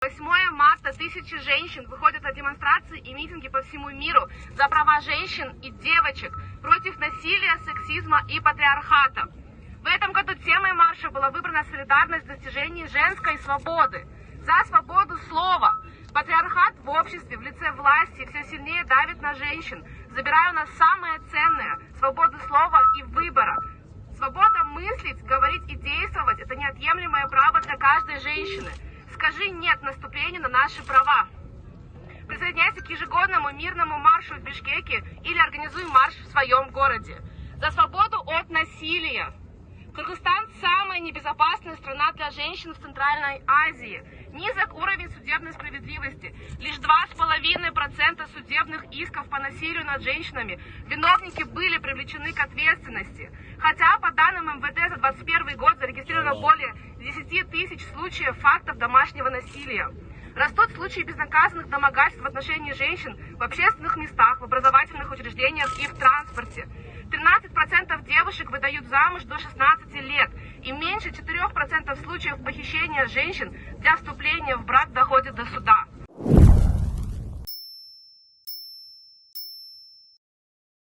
8 марта тысячи женщин выходят на демонстрации и митинги по всему миру за права женщин и девочек, против насилия, сексизма и патриархата. В этом году темой марша была выбрана солидарность в достижении женской свободы. За свободу слова. Патриархат в обществе в лице власти все сильнее давит на женщин, забирая у нас самое ценное – свободу слова и выбора. Свобода мыслить, говорить и действовать – это неотъемлемое право для каждой женщины. Скажи «нет» наступлению на наши права. Присоединяйся к ежегодному мирному маршу в Бишкеке или организуй марш в своем городе. За свободу от насилия. Кыргызстан – самая небезопасная страна для женщин в Центральной Азии. Низок уровень судебной справедливости. Лишь 2,5% судебных исков по насилию над женщинами. Виновники были привлечены к ответственности. Хотя по данным МВД за 2021 год зарегистрировано более 10 тысяч случаев фактов домашнего насилия. Растут случаи безнаказанных домогательств в отношении женщин в общественных местах, в образовательных учреждениях и в транспорте. 13% девушек выдают замуж до 16 лет, и меньше 4% случаев похищения женщин для вступления в брак доходит до суда.